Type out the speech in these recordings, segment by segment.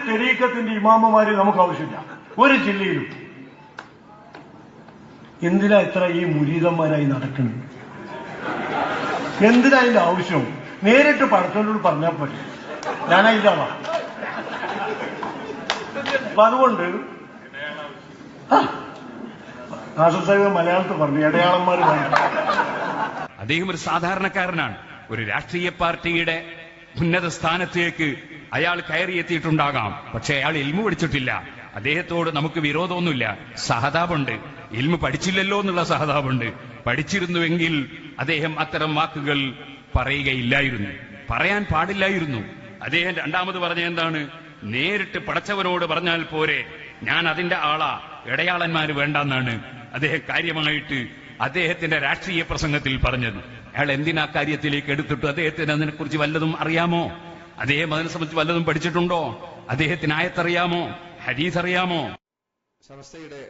തെരീക്കത്തിന്റെ ഇമാമമാര് നമുക്ക് ആവശ്യമില്ല ഒരു ജില്ലയിലും. എന്തിനാ ഇത്ര ഈ മുരീദന്മാരായി നടക്കുന്നത്? എന്തിനാ അതിന്റെ ആവശ്യം? നേരിട്ട് പടച്ചോനോട് പറഞ്ഞാൽ പറ്റും. ഞാനതിന്റെ ആളാണ്. അപ്പൊ അതുകൊണ്ട് നാസർ സാഹിബ് മലയാളത്തിൽ പറഞ്ഞു ഇടയാളന്മാർ വേണ്ട. അദ്ദേഹം ഒരു സാധാരണക്കാരനാണ്. ഒരു രാഷ്ട്രീയ പാർട്ടിയുടെ ഉന്നത സ്ഥാനത്തേക്ക് അയാൾ കയറിയെത്തിയിട്ടുണ്ടാകാം. പക്ഷെ അയാൾ ഇൽമു പഠിച്ചിട്ടില്ല. അദ്ദേഹത്തോട് നമുക്ക് വിരോധമൊന്നുമില്ല, സഹതാപുണ്ട്. ഇൽമു പഠിച്ചില്ലല്ലോ എന്നുള്ള സഹതാപുണ്ട്. പഠിച്ചിരുന്നുവെങ്കിൽ അദ്ദേഹം അത്തരം വാക്കുകൾ പറയുകയില്ലായിരുന്നു, പറയാൻ പാടില്ലായിരുന്നു. അദ്ദേഹം രണ്ടാമത് പറഞ്ഞ എന്താണ്? നേരിട്ട് പടച്ചവനോട് പറഞ്ഞാൽ പോരെ, ഞാൻ അതിന്റെ ആളാ, ഇടയാളന്മാര് വേണ്ടെന്നാണ് അദ്ദേഹം കാര്യമായിട്ട് അദ്ദേഹത്തിന്റെ രാഷ്ട്രീയ പ്രസംഗത്തിൽ പറഞ്ഞത്. അയാൾ എന്തിനാ കാര്യത്തിലേക്ക് എടുത്തിട്ട് അദ്ദേഹത്തിന് അതിനെക്കുറിച്ച് വല്ലതും അറിയാമോ? അദ്ദേഹം അതിനെ സംബന്ധിച്ച് വല്ലതും പഠിച്ചിട്ടുണ്ടോ? അദ്ദേഹത്തിന് ആയത്തറിയാമോ? ഹദീസ് അറിയാമോ? സമസ്തയുടെ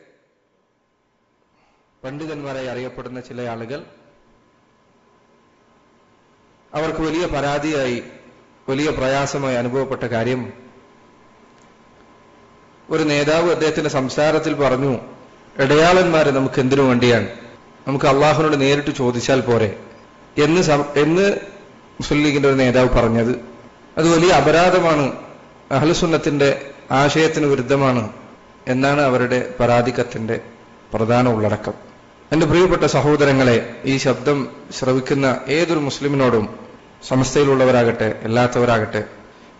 പണ്ഡിതന്മാരായി അറിയപ്പെടുന്ന ചില ആളുകൾ അവർക്ക് വലിയ പരാതിയായി, വലിയ പ്രയാസമായി അനുഭവപ്പെട്ട കാര്യം, ഒരു നേതാവ് അദ്ദേഹത്തിന്റെ സംസാരത്തിൽ പറഞ്ഞു, ഇടയാളന്മാരെ നമുക്ക് എന്തിനു വേണ്ടിയാണ്, നമുക്ക് അള്ളാഹുവിനോട് നേരിട്ട് ചോദിച്ചാൽ പോരെ എന്ന് മുസ്ലിം ലീഗിന്റെ ഒരു നേതാവ് പറഞ്ഞത്. അത് വലിയ അപരാധമാണ്, അഹ്ലുസുന്നത്തിന്റെ ആശയത്തിന് വിരുദ്ധമാണ് എന്നാണ് അവരുടെ പരാതിക്കത്തിന്റെ പ്രധാന ഉള്ളടക്കം. എന്റെ പ്രിയപ്പെട്ട സഹോദരങ്ങളെ, ഈ ശബ്ദം ശ്രവിക്കുന്ന ഏതൊരു മുസ്ലിമിനോടും, സമസ്തയിലുള്ളവരാകട്ടെ അല്ലാത്തവരാകട്ടെ,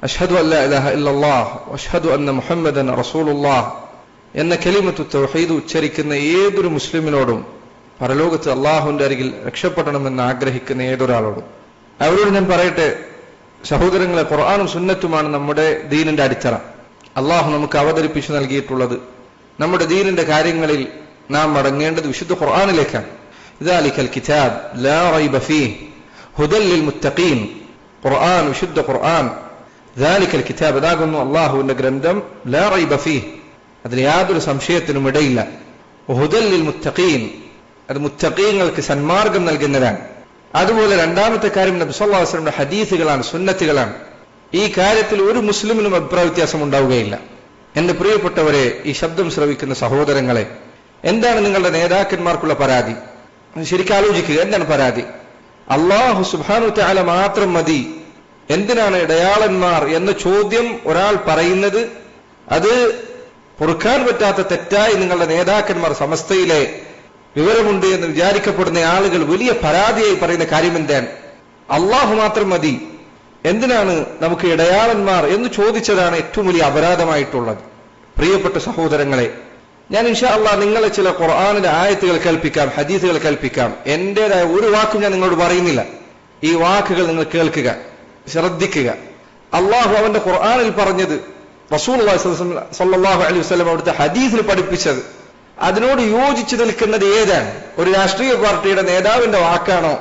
അഷ്ഹദു അല്ലാ ഇലാഹ ഇല്ലല്ലാഹ് വഅഷ്ഹദു അന്ന മുഹമ്മദൻ റസൂലുള്ളാഹ് എന്ന കലിമത്തു തൗഹീദ് ഉച്ചരിക്കുന്ന ഏതൊരു മുസ്ലിമിനോടും, പരലോകത്ത് അള്ളാഹുവിന്റെ അരികിൽ രക്ഷപ്പെടണമെന്ന് ആഗ്രഹിക്കുന്ന ഏതൊരാളോടും അവരോട് ഞാൻ പറയട്ടെ, സഹോദരങ്ങളെ, ഖുർആനും സുന്നത്തുമാണ് നമ്മുടെ ദീനിന്റെ അടിത്തറ. അള്ളാഹു നമുക്ക് അവതരിപ്പിച്ചു നൽകിയിട്ടുള്ളത്. നമ്മുടെ ദീനിന്റെ കാര്യങ്ങളിൽ നാം മടങ്ങേണ്ടത് വിശുദ്ധ ഖുർആനിലേക്കാണ്. ദാലികൽ കിതാബ് ലാ റൈബ ഫീഹ് ഹുദൽ ലിൽ മുത്തഖീൻ. ഖുർആൻ, വിശുദ്ധ ഖുർആൻ, ദാലികൽ കിതാബ്, അതാകുന്നു അള്ളാഹുവിന്റെ ഗ്രന്ഥം, ലാ റൈബ ഫീഹ്, അതിൽ യാതൊരു സംശയത്തിനും ഇടയില്ല. ഹുദൽ ലിൽ മുത്തഖീൻ, അത് മുത്തഖീങ്ങൾക്ക് സന്മാർഗം നൽകുന്നതാണ്. അതുപോലെ രണ്ടാമത്തെ കാര്യം നബി സല്ലല്ലാഹു അലൈഹി വസല്ലമയുടെ ഹദീസുകളാണ്, സുന്നത്തുകളാണ്. ഈ കാര്യത്തിൽ ഒരു മുസ്ലിമിനും അഭിപ്രായ വ്യത്യാസം ഉണ്ടാവുകയില്ല. എന്റെ പ്രിയപ്പെട്ടവരെ, ഈ ശബ്ദം ശ്രവിക്കുന്ന സഹോദരങ്ങളെ, എന്താണ് നിങ്ങളുടെ നേതാക്കന്മാർക്കുള്ള പരാതി? ശരിക്കും ആലോചിക്കുക, എന്താണ് പരാതി? അല്ലാഹു സുബ്ഹാനഹു വതആല മാത്രം മതി, എന്തിനാണ് ഇടയാളന്മാർ എന്ന ചോദ്യം ഒരാൾ പറയുന്നത്? അത് പൊറുക്കാൻ പറ്റാത്ത തെറ്റായി നിങ്ങളുടെ നേതാക്കന്മാർ, സമസ്തയിലെ വിവരമുണ്ട് എന്ന് വിചാരിക്കപ്പെടുന്ന ആളുകൾ വലിയ പരാതിയായി പറയുന്ന കാര്യം എന്താണ്? അള്ളാഹു മാത്രം മതി, എന്തിനാണ് നമുക്ക് ഇടയാളന്മാർ എന്ന് ചോദിച്ചതാണ് ഏറ്റവും വലിയ അപരാധമായിട്ടുള്ളത്. പ്രിയപ്പെട്ട സഹോദരങ്ങളെ, ഞാൻ ഇൻഷാ അല്ലാഹ് നിങ്ങളെ ചില ഖുർആനിലെ ആയത്തുകൾ കേൾപ്പിക്കാം, ഹദീസുകൾ കേൾപ്പിക്കാം. എന്റേതായ ഒരു വാക്കും ഞാൻ നിങ്ങളോട് പറയുന്നില്ല. ഈ വാക്കുകൾ നിങ്ങൾ കേൾക്കുക, ശ്രദ്ധിക്കുക. അള്ളാഹു അവന്റെ ഖുർആനിൽ പറഞ്ഞത്, റസൂലുള്ളാഹി സ്വല്ലല്ലാഹു അലൈഹി വസല്ലം അവിടുത്തെ ഹദീസിൽ പഠിപ്പിച്ചത്, അതിനോട് യോജിച്ചു നിൽക്കുന്നത് ഏതാണ്? ഒരു രാഷ്ട്രീയ പാർട്ടിയുടെ നേതാവിന്റെ വാക്കാണോ?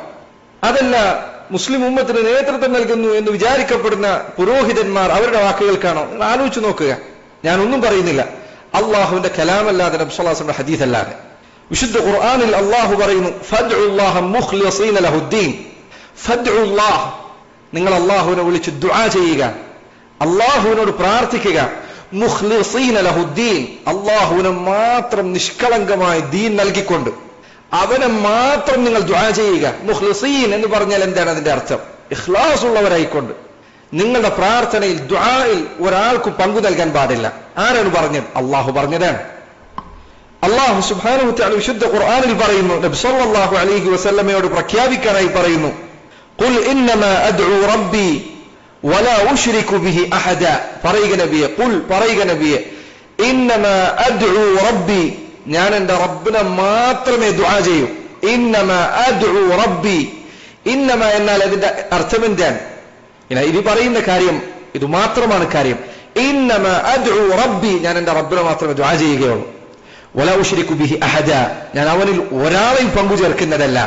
അതല്ല മുസ്ലിം ഉമ്മത്തിന് നേതൃത്വം നൽകുന്നു എന്ന് വിചാരിക്കപ്പെടുന്ന പുരോഹിതന്മാർ അവരുടെ വാക്കുകൾക്കാണോ? നിങ്ങൾ ആലോചിച്ച് നോക്കുക. ഞാനൊന്നും പറയുന്നില്ല. അള്ളാഹുവിന്റെ കലാമല്ലാതെ, നബി സ്വല്ലല്ലാഹു അലൈഹി വസല്ലം ഹദീസ് അല്ലാതെ. വിശുദ്ധ ഖുർആനിൽ അള്ളാഹു പറയുന്നു, ഫദ്ഉല്ലാഹ മുഖ്ലിസീന ലഹുദ്ദീൻ. ഫദ്ഉല്ലാഹ്, നിങ്ങൾ അള്ളാഹുവിനെ വിളിച്ച് ദുആ ചെയ്യുക, അള്ളാഹുവിനോട് പ്രാർത്ഥിക്കുക. മുഖ്ലിസീന ലഹുദ്ദീൻ, അള്ളാഹുവിനെ മാത്രം നിഷ്കളങ്കമായി ദീൻ നൽകിക്കൊണ്ട് അവനെ മാത്രം നിങ്ങൾ ദുആ ചെയ്യുക. മുഖ്ലിസീൻ എന്ന് പറഞ്ഞാൽ എന്താണ് അതിന്റെ അർത്ഥം? ഇഖ്ലാസ് ഉള്ളവരായിക്കൊണ്ട് നിങ്ങളുടെ പ്രാർത്ഥനയിൽ, ദുആയിൽ ഒരാൾക്കും പങ്കു നൽകാൻ പാടില്ല. ആരാണ് പറഞ്ഞത്? അള്ളാഹു പറഞ്ഞതാണ്. അള്ളാഹു സുബ്ഹാനഹു വതആല വിശുദ്ധ ഖുർആനിൽ പറയുന്നു, നബി സല്ലല്ലാഹു അലൈഹി വസല്ലമയോട് പ്രഖ്യാപിക്കാനായി പറയുന്നു, ഖുൽ ഇന്നമാ അദ്ഉ റബ്ബി വലാ ഉശ്രികു ബിഹി അഹദ. പറയുക നബിയെ, ഖുൽ, പറയുക നബിയെ, ഇന്നമാ അദ്ഉ റബ്ബി, ഞാൻ എന്റെ റബ്ബിനെ മാത്രമേ ദുആ ചെയ്യൂ. ഇന്നമാ അദ്ഉ റബ്ബി, ഇന്നമ എന്നാൽ അതിന്റെ അർത്ഥം എന്താണ്? ഇത് പറയുന്ന കാര്യം ഇത് മാത്രമാണ് കാര്യം. ഇന്നമാ അദ്ഉ റബ്ബി, ഞാൻ എന്റെ റബ്ബിനെ മാത്രമേ ദുആ ചെയ്യുകയുള്ളൂ. വലാ ഉശ്രികു ബിഹി അഹദ, ഞാൻ അവനിൽ ഒരാളെയും പങ്കു ചേർക്കുന്നതല്ല,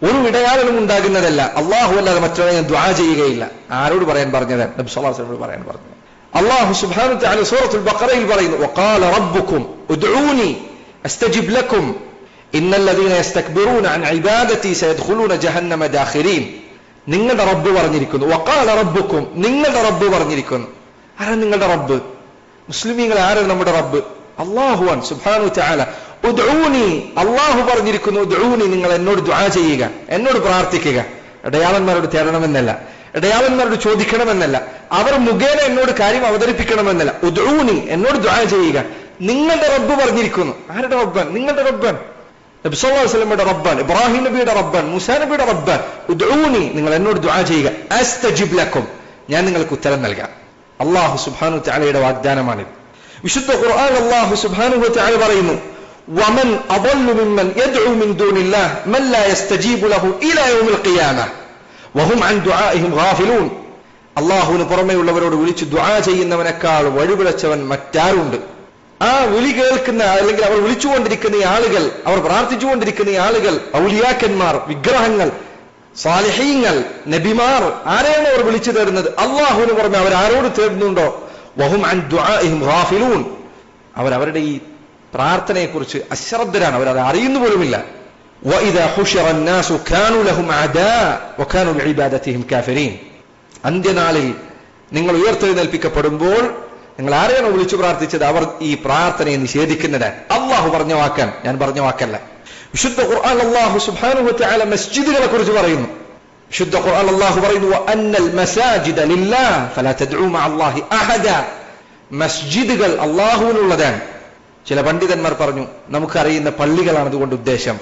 ഒരു ഇടയാളനും ഉണ്ടാകുന്നതല്ല. അള്ളാഹു അല്ലാതെ മറ്റൊരാളെ ഞാൻ ദുആ ചെയ്യുകയില്ല. ആരോട് പറയാൻ പറഞ്ഞത്? നബി സല്ലല്ലാഹു അലൈഹി വസല്ലം പറയാൻ പറഞ്ഞത്. അള്ളാഹു സുബ്ഹാനഹു വതആല സൂറത്തുൽ ബഖറയിൽ പറയുന്നു, വഖാല റബ്ബുക്കും ഉദ്ഊനി അസ്തജിബ് ലക്കും ഇന്നല്ലദീന യസ്തക്ബിറൂന അൻ ഇബാദതി സയദ്ഖുലൂന ജഹന്നമ ദാഖിരീൻ. നിങ്ങളുടെ റബ്ബ് പറഞ്ഞിരിക്കുന്നു. വഖാല റബ്ബുക്കും, നിങ്ങളുടെ റബ്ബ് പറഞ്ഞിരിക്കുന്നു. ആരാണ് നിങ്ങളുടെ റബ്ബ്? മുസ്ലിമീങ്ങൾ ആരാണ് നമ്മുടെ റബ്ബ്? അല്ലാഹുവാൻ സുബ്ഹാനഹു വതആല. ഉദ്ഊനി, അല്ലാഹു പറഞ്ഞിരിക്കുന്നു, ഉദ്ഊനി, നിങ്ങൾ എന്നോട് ദുആ ചെയ്യുക, എന്നോട് പ്രാർത്ഥിക്കുക. ഇടയാളന്മാരോട് തേടണമെന്നല്ല, ഇടയാളന്മാരോട് ചോദിക്കണമെന്നല്ല, അവർ മുഖേന എന്നോട് കാര്യം അവതരിപ്പിക്കണമെന്നല്ല. ഉദ്ഊനി, എന്നോട് ദുആ ചെയ്യുക. നിങ്ങളുടെ റബ്ബ് പറഞ്ഞിരിക്കുന്നു. ആരുടെ റബ്ബാൻ? നിങ്ങളുടെ റബ്ബാൻ. നബി സല്ലല്ലാഹു അലൈഹി വസല്ലമയുടെ റബ്ബാൻ, ഇബ്രാഹിം നബിയുടെ റബ്ബാൻ, മൂസാ നബിയുടെ റബ്ബാൻ. ഉദ്ഊനി, നിങ്ങൾ എന്നോട് ദുആ ചെയ്യുക. അസ്തജിബ് ലക്കും, ഞാൻ നിങ്ങൾക്ക് ഉത്തരം നൽകാം. അല്ലാഹു സുബ്ഹാനഹു വതആലയുടെ വാഗ്ദാനമാണിത്. വിശുദ്ധ ഖുർആൻ അല്ലാഹു സുബ്ഹാനഹു വതആല പറയുന്നു, വമൻ അദല്ലു മിമ്മൻ യദ്ഉ മിൻ ദൂനില്ലാഹ് മൻ ലാ യസ്തജീബു ലഹു ഇലാ യൗമിൽ ഖിയാമah വഹും അൻ ദുആഇഹിം ഗാഫിലൂൻ. അല്ലാഹുവിന് പുറമെയുള്ളവരോട് വിളിച്ച് ദുആ ചെയ്യുന്നവനേക്കാൾ വഴിപിഴച്ചവൻ മറ്റാരുണ്ട്? ആ വിളി കേൾക്കുന്ന, അല്ലെങ്കിൽ അവർ വിളിച്ചുകൊണ്ടിരിക്കുന്ന ഈ ആളുകൾ, അവർ പ്രാർത്ഥിച്ചുകൊണ്ടിരിക്കുന്ന ഈ ആളുകൾ, ഔലിയാക്കന്മാർ, വിഗ്രഹങ്ങൾ, സാലിഹീങ്ങൾ, നബിമാർ, ആരെയാണ് അവർ വിളിച്ചു തേടുന്നത്? അല്ലാഹുവിന് പുറമെ അവർ ആരോട് തേടുന്നുണ്ടോ? വഹും അൻ ദുആഇഹിം ഗാഫിലൂൻ. അവരവരുടെ ഈ പ്രാർത്ഥനയെക്കുറിച്ച് അശ്രദ്ധരാണ്, അവരത് അറിയുന്നു പോലുമില്ല. വഇദാ ഹുശിറ الناس كانوا لهم اعداء وكانوا بعبادتهم كافرين. അന്ത്യനാളിൽ നിങ്ങൾ ഉയർത്തെഴുന്നേൽപ്പിക്കപ്പെടുമ്പോൾ നിങ്ങൾ ആരെയാണോ വിളിച്ചു പ്രാർത്ഥിച്ചത്? അവർ ഈ പ്രാർത്ഥനയെ നിഷേധിക്കുന്നത്. അല്ലാഹു പറഞ്ഞ വാക്കാൻ, ഞാൻ പറഞ്ഞ വാക്കല്ല. വിശുദ്ധ ഖുർആൻ അല്ലാഹു സുബ്ഹാനഹു വതആല മസ്ജിദുകളെ കുറിച്ച് പറയുന്നു. വിശുദ്ധ ഖുർആൻ അല്ലാഹു പറയുന്നു, വഅന്നൽ മസാജിദ ലില്ലാഹ് ഫലാ തദ്ഉ മഅല്ലാഹി അഹദ. മസ്ജിദുകൾ അല്ലാഹുവിനുള്ളതാണ്. ചില പണ്ഡിതന്മാർ പറഞ്ഞു, നമുക്കറിയുന്ന പള്ളികളാണ് അതുകൊണ്ട് ഉദ്ദേശം.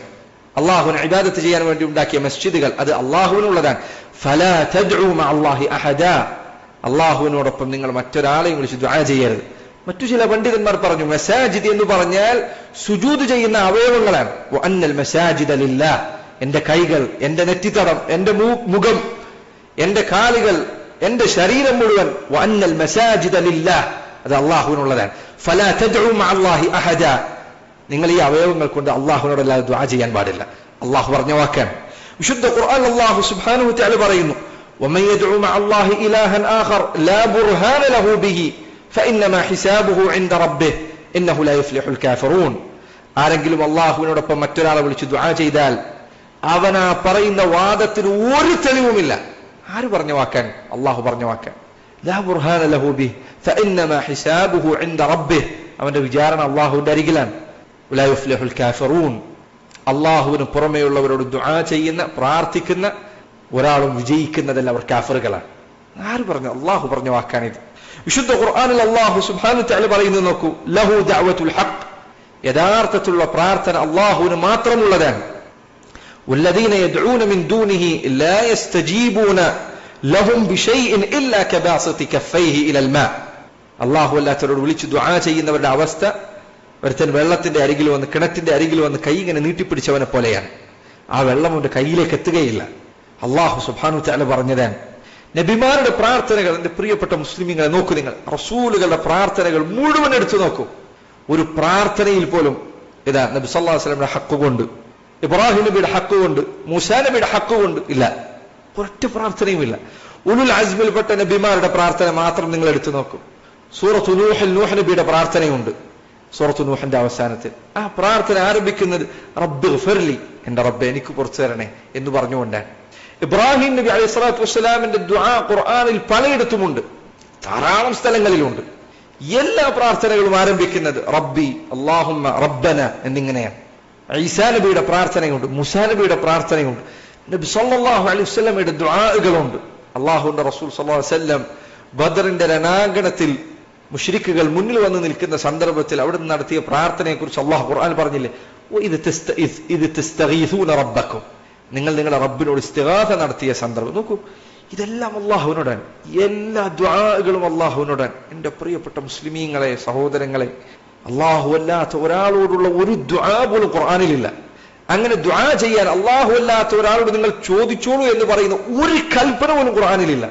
അല്ലാഹുവിനെ ഇബാദത്ത് ചെയ്യാൻ വേണ്ടി ഉണ്ടാക്കിയ മസ്ജിദുകൾ അത് അല്ലാഹുവിനുള്ളതാണ്. ഫലാ തദ്ഉ മഅല്ലാഹി അഹദ. അല്ലാഹുവിനോടൊപ്പം നിങ്ങൾ മറ്റൊരാളെയും വിളിച്ച് ദുആ ചെയ്യരുത്. മറ്റു ചില പണ്ഡിതന്മാർ പറഞ്ഞു, മസാജിദ് എന്ന് പറഞ്ഞാൽ സുജൂദ് ചെയ്യുന്ന അവയവങ്ങളാണ്. വഅന്നൽ മസാജിദ ലില്ലാഹ്, എന്റെ കൈകൾ, എന്റെ നെറ്റിത്തടം, എന്റെ മുഖം, എന്റെ കാലുകൾ, എന്റെ ശരീരം മുഴുവൻ, വഅന്നൽ മസാജിദ ലില്ലാഹ്, അത് അല്ലാഹുവിനുള്ളതാണ്. ഫലാ തദ്ഉ മഅല്ലാഹി അഹദ. നിങ്ങൾ ഈ അവയവങ്ങൾ കൊണ്ട് അല്ലാഹുവിനോടല്ലാതെ ദുആ ചെയ്യാൻ പാടില്ല. അല്ലാഹു പറഞ്ഞ വാക്കാണ്. വിശുദ്ധ ഖുർആൻ അല്ലാഹു സുബ്ഹാനഹു വതആല പറയുന്നു, വമൻ യദ്ഉ മഅല്ലാഹി ഇലാഹൻ ആഖർ ലാ ബുർഹാന ലഹു ബിഹി ഫഇന്നമാ ഹിസാബുഹു ഇൻദ റബ്ബിഹി ഇന്നഹു ലാ യുഫ്ലിഹുൽ കാഫിറൂൻ. ആരെങ്കിലും അല്ലാഹുവിനോടൊപ്പം മറ്റൊരാളെ വിളിച്ച് ദുആ ചെയ്താൽ അവനാ പറയുന്ന വാദത്തിന് ഒരു തെളിവുമില്ല. ആര് പറഞ്ഞ വാക്കാൻ? അല്ലാഹു പറഞ്ഞ വാക്കാൻ. ലാ ബുർഹാന ലഹു ബിഹി ഫഇന്നമാ ഹിസാബുഹു ഇൻദ റബ്ബിഹി, അവന്റെ വിചാരണ അല്ലാഹുവിന്റെ അരികിലാണ്. ലാ യുഫ്ലിഹുൽ കാഫിറൂൻ. അല്ലാഹുവിന് പുറമെയുള്ളവരോട് ദുആ ചെയ്യുന്ന, പ്രാർത്ഥിക്കുന്ന ഒരാളും വിജയിക്കുന്നതല്ല, അവർ കാഫിറുകളാണ്. ആര് പറഞ്ഞു? അല്ലാഹു പറഞ്ഞ വാക്കാണിത്. വിശുദ്ധ ഖുർആനിൽ അല്ലാഹു സുബ്ഹാനഹു വതആല പറയുന്നത് നോക്കൂ, ലഹു ദഅവത്തുൽ ഹഖ്, യഥാർത്ഥത്തിലുള്ള പ്രാർത്ഥന അല്ലാഹുവിന് മാത്രമുള്ളതാണ്. വല്ലദീന യദ്ഊന മിൻ ദൂനിഹി ലാ യസ്തജീബൂന ലഹും ബിശൈഇൻ ഇല്ലാ കബാസിതി കഫൈഹി ഇലൽ മാ. അല്ലാഹു അല്ലാത്തവരോട് വിളിച്ച് ദുആ ചെയ്യുന്നവരുടെ അവസ്ഥ ഒരുത്തൻ വെള്ളത്തിന്റെ അരികിൽ വന്ന്, കിണറ്റിന്റെ അരികിൽ വന്ന് കൈ ഇങ്ങനെ നീട്ടിപ്പിടിച്ചവനെ പോലെയാണ്. ആ വെള്ളം അവന്റെ കയ്യിലേക്ക് എത്തുകയില്ല. അല്ലാഹു സുബ്ഹാനഹു വതആല പറഞ്ഞതാണ്. നബിമാരുടെ പ്രാർത്ഥനകൾ, എന്റെ പ്രിയപ്പെട്ട മുസ്ലിമീങ്ങളെ നോക്കൂ, നിങ്ങൾ റസൂലുകളുടെ പ്രാർത്ഥനകൾ മുഴുവൻ എടുത്തു നോക്കൂ. ഒരു പ്രാർത്ഥനയിൽ പോലും ഇതാ നബി സല്ലല്ലാഹു അലൈഹി വസല്ലമയുടെ ഹക്ക് കൊണ്ട്, ഇബ്രാഹിം നബിയുടെ ഹക്ക് കൊണ്ട്, മൂസാ നബിയുടെ ഹക്ക് കൊണ്ട് ഇല്ല, ഒരൊറ്റ പ്രാർത്ഥനയും ഇല്ല. ഉലുൽ അസ്മിൽപ്പെട്ട നബിമാരുടെ പ്രാർത്ഥന മാത്രം നിങ്ങൾ എടുത്തു നോക്കൂ. സൂറത്തു നൂഹിൽ നൂഹ് നബിയുടെ പ്രാർത്ഥനയുണ്ട്. സൂറത്തു നൂഹിന്റെ അവസാനത്തിൽ ആ പ്രാർത്ഥന ആരംഭിക്കുന്നത് റബ്ബിഗ്ഫിർലി, എന്റെ റബ്ബേ എനിക്ക് പുറത്തു തരണേ എന്ന് പറഞ്ഞുകൊണ്ടാണ്. ഇബ്രാഹിം നബി അലൈഹി സ്വലാത്തു വസ്സലാമിന്റെ ദുആ ഖുർആനിൽ പലയിടത്തുമുണ്ട്, ധാരാളം സ്ഥലങ്ങളിലുണ്ട്. എല്ലാ പ്രാർത്ഥനകളും ആരംഭിക്കുന്നത് റബ്ബി, അല്ലാഹുമ്മ, റബ്ബന എന്നിങ്ങനെയാണ്. ഈസാ നബിയുടെ പ്രാർത്ഥനയുണ്ട്, മൂസാ നബിയുടെ പ്രാർത്ഥനയുണ്ട്, നബി സല്ലല്ലാഹു അലൈഹി വസല്ലമയുടെ ദുആകളുണ്ട്. അല്ലാഹുവിന്റെ റസൂൽ സല്ലല്ലാഹു അലൈഹി വസല്ലം ബദറിന്റെ രണാങ്കണത്തിൽ മുശ്രിക്കുകൾ മുന്നിൽ വന്ന് നിൽക്കുന്ന സന്ദർഭത്തിൽ അവിടുന്ന് നടത്തിയ പ്രാർത്ഥനയെ കുറിച്ച് അല്ലാഹു ഖുർആൻ പറഞ്ഞില്ലേ, ഇത് തസ്തഗീസൂന റബ്ബക്കും, നിങ്ങൾ നിങ്ങളുടെ റബ്ബിനോട് ഇസ്തിഗാസ നടത്തിയ സന്ദർഭം നോക്കൂ. ഇതെല്ലാം അല്ലാഹുവിനോടാണ്, എല്ലാ ദുആകളും അല്ലാഹുവിനോടാണ്. എന്റെ പ്രിയപ്പെട്ട മുസ്ലിമീങ്ങളെ, സഹോദരങ്ങളെ, അല്ലാഹു അല്ലാത്ത ഒരാളോടുള്ള ഒരു ദുആ പോലും ഖുർആനിലില്ല. അങ്ങനെ ദുആ ചെയ്യാൻ അല്ലാഹു അല്ലാത്ത ഒരാളോട് നിങ്ങൾ ചോദിച്ചോളൂ എന്ന് പറയുന്ന ഒരു കൽപ്പന പോലും ഖുർആനിലില്ല.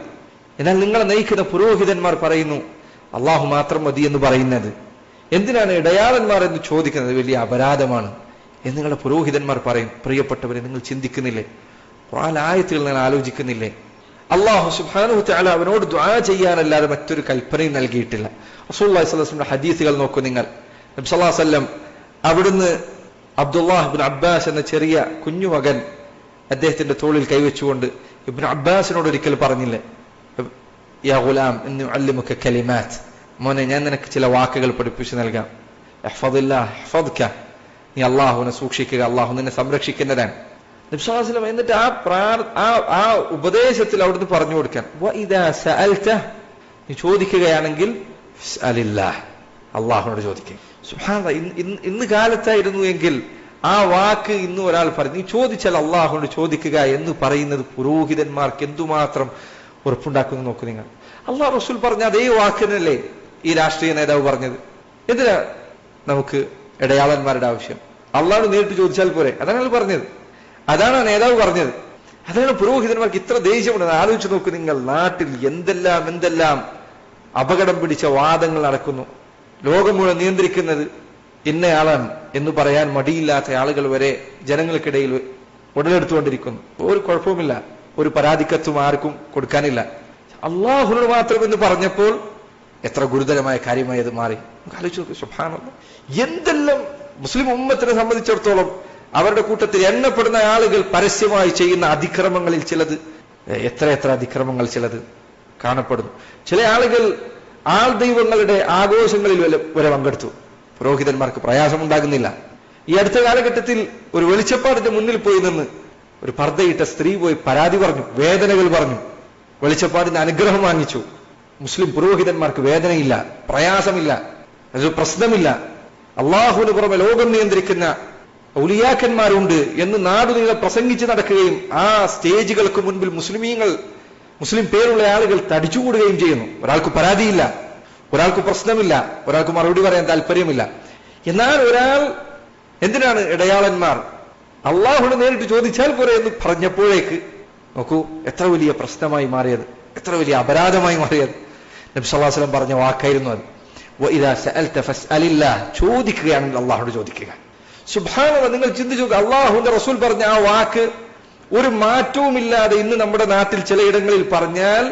എന്നാൽ നിങ്ങളെ നയിക്കുന്ന പുരോഹിതന്മാർ പറയുന്നു അല്ലാഹു മാത്രം മതി എന്ന് പറയുന്നത്. എന്തിനാണ് ഇടയാളന്മാർ എന്ന് ചോദിക്കുന്നത്? വലിയ അപരാധമാണ് എന്ന് നിങ്ങളുടെ പുരോഹിതന്മാർ പറയും. പ്രിയപ്പെട്ടവരെ, നിങ്ങൾ ചിന്തിക്കുന്നില്ലേ? ഖുർആൻ ആയത്തുകൾ നിങ്ങൾ ആലോചിക്കുന്നില്ലേ? അല്ലാഹു സുബ്ഹാനഹു വതആല അവനോട് ദുആ ചെയ്യാനല്ലാതെ മറ്റൊരു കൽപ്പനയും നൽകിയിട്ടില്ല. റസൂലുള്ളാഹി സ്വല്ലല്ലാഹു അലൈഹി വസല്ലം ഹദീസുകൾ നോക്കൂ നിങ്ങൾ. നബി സല്ലല്ലാഹു അലൈഹി വസല്ലം അവിടുന്ന് അബ്ദുല്ലാഹ് ഇബ്നു അബ്ബാസ് എന്ന ചെറിയ കുഞ്ഞുമകൻ അദ്ദേഹത്തിന്റെ തോളിൽ കൈവച്ചുകൊണ്ട് ഇബ്നു അബ്ബാസിനോട് ഒരിക്കൽ പറഞ്ഞില്ലേ, യാ ഗുലാം ഇന്നി ഉഅല്ലിമുക കലിമാത്ത്, മോനെ ഞാൻ നിനക്ക് ചില വാക്കുകൾ പഠിപ്പിച്ചു നൽകാം. നീ അള്ളാഹുവിനെ സൂക്ഷിക്കുക, അള്ളാഹു നിന്നെ സംരക്ഷിക്കുന്നതാണ്. നബി സല്ലല്ലാഹു അലൈഹി വസല്ലം എന്നിട്ട് ആ ഉപദേശത്തിൽ അവിടുന്ന് പറഞ്ഞു കൊടുക്കാൻ, നീ ചോദിക്കുകയാണെങ്കിൽ അള്ളാഹുനോട് ചോദിക്കുക. സുബ്ഹാനല്ലാഹ്, ഇന്ന് കാലത്തായിരുന്നു എങ്കിൽ ആ വാക്ക് ഇന്ന് ഒരാൾ പറയും, നീ ചോദിച്ചാൽ അള്ളാഹുനോട് ചോദിക്കുക എന്ന് പറയുന്നത് പുരോഹിതന്മാർക്ക് എന്തുമാത്രം ഉറപ്പുണ്ടാക്കുന്നു നോക്കൂ നിങ്ങൾ. അള്ളാഹു റസൂൽ പറഞ്ഞ അതേ വാക്കിനല്ലേ ഈ രാഷ്ട്രീയ നേതാവ് പറഞ്ഞത്? എന്തിനാ നമുക്ക് ഇടയാളന്മാരുടെ ആവശ്യം? അള്ളാഹുനോട് നേരിട്ട് ചോദിച്ചാൽ പോരെ, അതാണ് പറഞ്ഞത്, അതാണ് ആ നേതാവ് പറഞ്ഞത്. അതാണ് പുരോഹിതന്മാർക്ക് ഇത്ര ദേഷ്യമുണ്ടെന്ന് ആലോചിച്ച് നോക്കൂ നിങ്ങൾ. നാട്ടിൽ എന്തെല്ലാം അപകടം പിടിച്ച വാദങ്ങൾ നടക്കുന്നു. ലോകം മുഴുവൻ നിയന്ത്രിക്കുന്നത് ഇന്നയാളാണ് എന്ന് പറയാൻ മടിയില്ലാത്ത ആളുകൾ വരെ ജനങ്ങൾക്കിടയിൽ ഉടലെടുത്തുകൊണ്ടിരിക്കുന്നു. ഒരു കുഴപ്പവുമില്ല, ഒരു പരാതിക്കത്തും ആർക്കും കൊടുക്കാനില്ല. അള്ളാഹുനോട് മാത്രം എന്ന് പറഞ്ഞപ്പോൾ എത്ര ഗുരുതരമായ കാര്യമായി അത് മാറി. ആലോചിച്ച് നോക്കൂ. സുബ്ഹാനല്ലാഹ്, എന്തെല്ലാം മുസ്ലിം ഉമ്മത്തിനെ സംബന്ധിച്ചിടത്തോളം അവരുടെ കൂട്ടത്തിൽ എണ്ണപ്പെടുന്ന ആളുകൾ പരസ്യമായി ചെയ്യുന്ന അതിക്രമങ്ങളിൽ ചിലത്, എത്ര അതിക്രമങ്ങൾ ചിലത് കാണപ്പെടുന്നു. ചില ആളുകൾ ആൾ ദൈവങ്ങളുടെ ആഘോഷങ്ങളിൽ വരെ പങ്കെടുത്തു. പുരോഹിതന്മാർക്ക് പ്രയാസമുണ്ടാകുന്നില്ല. ഈ അടുത്ത കാലഘട്ടത്തിൽ ഒരു വെളിച്ചപ്പാടിന്റെ മുന്നിൽ പോയി നിന്ന് ഒരു പർദ്ദയിട്ട സ്ത്രീ പോയി പരാതി പറഞ്ഞു, വേദനകൾ പറഞ്ഞു, വെളിച്ചപ്പാടിന്റെ അനുഗ്രഹം വാങ്ങിച്ചു. മുസ്ലിം പുരോഹിതന്മാർക്ക് വേദനയില്ല, പ്രയാസമില്ല, അതൊരു പ്രശ്നമില്ല. അള്ളാഹുവിന് പുറമെ ലോകം നിയന്ത്രിക്കുന്ന ഔലിയാക്കന്മാരുണ്ട് എന്ന് നാടുനീളെ പ്രസംഗിച്ച് നടക്കുകയും ആ സ്റ്റേജുകൾക്ക് മുൻപിൽ മുസ്ലിം പേരുള്ള ആളുകൾ തടിച്ചുകൂടുകയും ചെയ്യുന്നു. ഒരാൾക്ക് പരാതിയില്ല, ഒരാൾക്ക് പ്രശ്നമില്ല, ഒരാൾക്ക് മറുപടി പറയാൻ താല്പര്യമില്ല. എന്നാൽ ഒരാൾ എന്തിനാണ് ഇടയാളന്മാർ അള്ളാഹുവിനെ നേരിട്ട് ചോദിച്ചാൽ പോരെ എന്ന് പറഞ്ഞപ്പോഴേക്ക് നോക്കൂ എത്ര വലിയ പ്രശ്നമായി മാറിയത്, എത്ര വലിയ അപരാധമായി മാറിയത്. നബി സല്ലല്ലാഹു അലൈഹി വസല്ലം പറഞ്ഞ വാക്കായിരുന്നു അത്. വഇദാ സഅൽത ഫസ്അലില്ലാ, ചോദിക്കുകയാണെങ്കിൽ അള്ളാഹുവോട് ചോദിക്കുക. സുബ്ഹാനല്ലാഹ്, നിങ്ങൾ ചിന്തിച്ചു നോക്കുക. അള്ളാഹുവിന്റെ റസൂൽ പറഞ്ഞ ആ വാക്ക് ഒരു മാറ്റവുമില്ലാതെ ഇന്ന് നമ്മുടെ നാട്ടിൽ ചിലയിടങ്ങളിൽ പറഞ്ഞാൽ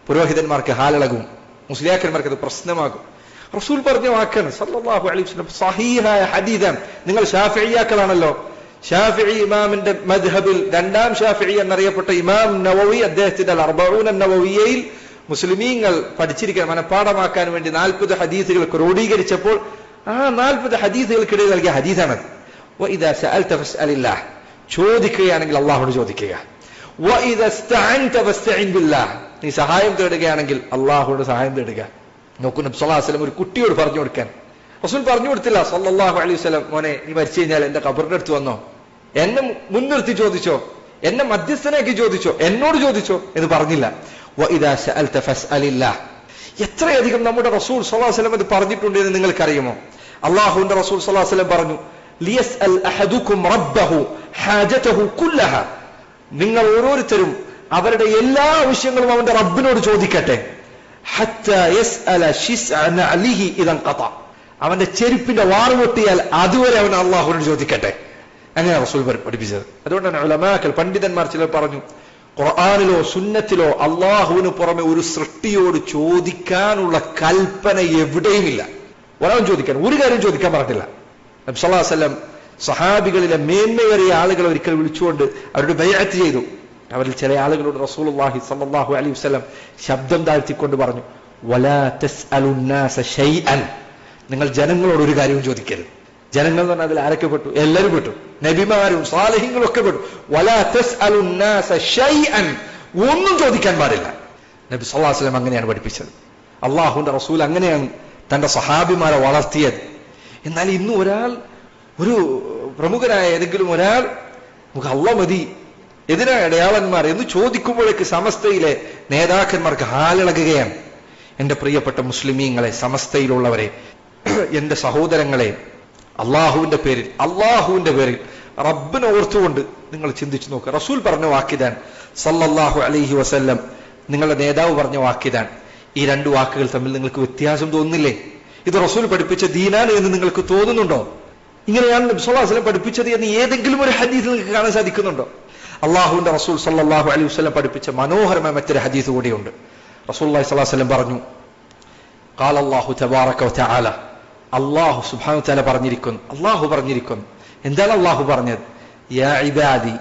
പുരോഹിതന്മാർക്ക് ഹാലിളകും, മുസ്ലിയാക്കന്മാർക്ക് അത് പ്രശ്നമാകും. റസൂൽ പറഞ്ഞ വാക്കാണ് സല്ലല്ലാഹു അലൈഹി വസല്ലം, സഹീഹായ ഹദീസാണ്. നിങ്ങൾ ശാഫിഈയാക്കളാണല്ലോ. ഷാഫിഈ ഇമാമിന്റെ മദ്ഹബിൽ രണ്ടാം ഷാഫിഈ എന്നറിയപ്പെട്ട ഇമാം നവവി അദ്ദേഹത്തിന്റെ അൽ-അർബഊന നവവിയയിൽ മുസ്ലിമീങ്ങൾ പഠിച്ചിരിക്കാൻ മനഃപ്പാഠമാക്കാൻ വേണ്ടി 40 ഹദീസുകൾ ക്രോഡീകരിച്ചപ്പോൾ ആ 40 ഹദീസുകൾക്കിടയിൽ നൽകിയ ഹദീസാണത്. വഇദാ സഅൽത ഫസ്അലില്ലാഹ്, ചോദിക്കുകയാണെങ്കിൽ അള്ളാഹുവോട് ചോദിക്കുക. വഇദാ ഇസ്തഅൻത ഫസ്തഇൻ ബില്ലാഹ്, നീ സഹായം തേടുകയാണെങ്കിൽ അള്ളാഹുവോട് സഹായം തേടുക. നോക്കൂ, നബി സല്ലല്ലാഹു അലൈഹി വസല്ലം ഒരു കുട്ടിയോട് പറഞ്ഞു കൊടുക്കാൻ റസൂൽ പറഞ്ഞു കൊടുത്തില്ല. സല്ലല്ലാഹു അലൈഹി വസല്ലം, മോനെ നീ മരിച്ചു കഴിഞ്ഞാൽ എന്റെ ഖബറിന്റെ അടുത്ത് വന്നോ, എന്നെ മുൻനിർത്തി ചോദിച്ചോ, എന്നെ മധ്യസ്ഥനാക്കി ചോദിച്ചോ, എന്നോട് ചോദിച്ചോ എന്ന് പറഞ്ഞില്ല. വഇദാ സഅൽത ഫസ്അലില്ലാഹ്, എത്രയധികം നമ്മുടെ റസൂൽ സല്ലല്ലാഹു അലൈഹി വസല്ലം ഇത് പറഞ്ഞിട്ടുണ്ട് എന്ന് നിങ്ങൾക്കറിയുമോ? അള്ളാഹുവിന്റെ റസൂൽ സല്ലല്ലാഹു അലൈഹി വസല്ലം പറഞ്ഞു, ലിയസ്അൽ അഹദുകും റബ്ബഹു ഹാജതഹു കുല്ലഹാ, നിങ്ങൾ ഓരോരുത്തരും അവരുടെ എല്ലാ ആവശ്യങ്ങളും അവന്റെ റബ്ബിനോട് ചോദിക്കട്ടെ. ഹത്താ യസ്അല ശിസ്അ നഅലിഹി ഇദൻ ഖത, അവന്റെ ചെരുപ്പിന്റെ വാറ് പൊട്ടിയാൽ അതുവരെ അവൻ അള്ളാഹുവിനോട് ചോദിക്കട്ടെ. അങ്ങനെ റസൂൽ പഠിപ്പിച്ചത്. അതുകൊണ്ടാണ് ഉലമാക്കൾ, പണ്ഡിതന്മാർ ചിലർ പറഞ്ഞു, ഖുർആനിലോ സുന്നത്തിലോ അള്ളാഹുവിന് പുറമെ ഒരു സൃഷ്ടിയോട് ചോദിക്കാനുള്ള കൽപ്പന എവിടെയുമില്ല. ഒരാളും ചോദിക്കാൻ, ഒരു കാര്യം ചോദിക്കാൻ പറഞ്ഞില്ല. നബി സല്ലല്ലാഹു അലൈഹി വസല്ലം സഹാബികളിലെ മേന്മയേറിയ ആളുകൾ ഒരിക്കൽ വിളിച്ചുകൊണ്ട് അവരുടെ ബൈഅത്ത് ചെയ്തു. അവരിൽ ചില ആളുകളോട് റസൂലുള്ളാഹി സ്വല്ലല്ലാഹു അലൈഹി വസല്ലം ശബ്ദം താഴ്ത്തിക്കൊണ്ട് പറഞ്ഞു, വലാ തസ്അലുന്നാസ ശൈഅൻ, നിങ്ങൾ ജനങ്ങളോട് ഒരു കാര്യവും ചോദിക്കരുത്. ജനങ്ങൾ എന്ന് പറഞ്ഞാൽ അതിൽ ആരൊക്കെ പെട്ടു? എല്ലാവരും പെട്ടു, നബിമാരും സാലിഹീങ്ങളും ഒക്കെ പെട്ടു. വലാ തസ്അലുന്നാസ ശൈഅൻ, ഒന്നും ചോദിക്കാൻ പാടില്ല. നബി സല്ലല്ലാഹു അലൈഹി വസല്ലം അങ്ങനെയാണ് പഠിപ്പിച്ചത്. അള്ളാഹുവിന്റെ റസൂൽ അങ്ങനെയാണ് തന്റെ സഹാബിമാരെ വളർത്തിയത്. എന്നാൽ ഇന്ന് ഒരു പ്രമുഖനായ ഏതെങ്കിലും ഒരാൾ നമുക്ക് അള്ളാഹ് മതി, എതിനാ ഇടയാളന്മാർ എന്ന് ചോദിക്കുമ്പോഴേക്ക് സമസ്തയിലെ നേതാക്കന്മാർക്ക് ഹാലിളകുകയാണ്. എന്റെ പ്രിയപ്പെട്ട മുസ്ലിമീങ്ങളെ, സമസ്തയിലുള്ളവരെ, എന്റെ സഹോദരങ്ങളെ, അള്ളാഹുവിന്റെ പേരിൽ റബ്ബിനെ ഓർത്തുകൊണ്ട് നിങ്ങൾ ചിന്തിച്ചു നോക്കുക. റസൂൽ പറഞ്ഞ വാക്കിതാണ് സല്ലല്ലാഹു അലൈഹി വസല്ലം, നിങ്ങളുടെ നേതാവ് പറഞ്ഞ വാക്കിതാണ്. ഈ രണ്ട് വാക്കുകൾ തമ്മിൽ നിങ്ങൾക്ക് വ്യത്യാസം തോന്നുന്നില്ലേ? ഇത് റസൂൽ പഠിപ്പിച്ച ദീനാണ് എന്ന് നിങ്ങൾക്ക് തോന്നുന്നുണ്ടോ? ഇങ്ങനെയാണ് നബി സല്ലല്ലാഹു അലൈഹി വസല്ലം പഠിപ്പിച്ചത് എന്ന് ഏതെങ്കിലും ഒരു ഹദീസിൽ നിങ്ങൾക്ക് കാണാൻ സാധിക്കുന്നുണ്ടോ? അള്ളാഹുവിന്റെ റസൂൽ സല്ലല്ലാഹു അലൈഹി വസല്ലം പഠിപ്പിച്ച മനോഹരമായ മറ്റൊരു ഹദീസ് കൂടിയുണ്ട്. റസൂലുള്ളാഹി സ്വല്ലല്ലാഹു അലൈഹി വസല്ലം പറഞ്ഞു, ഖാല അല്ലാഹു തബാറക വതആല, അല്ലാഹു സുബ്ഹാനഹു വതആല പറഞ്ഞിരിക്കുന്നു. എന്താണ് അല്ലാഹു പറഞ്ഞത്? യാ ഇബാദി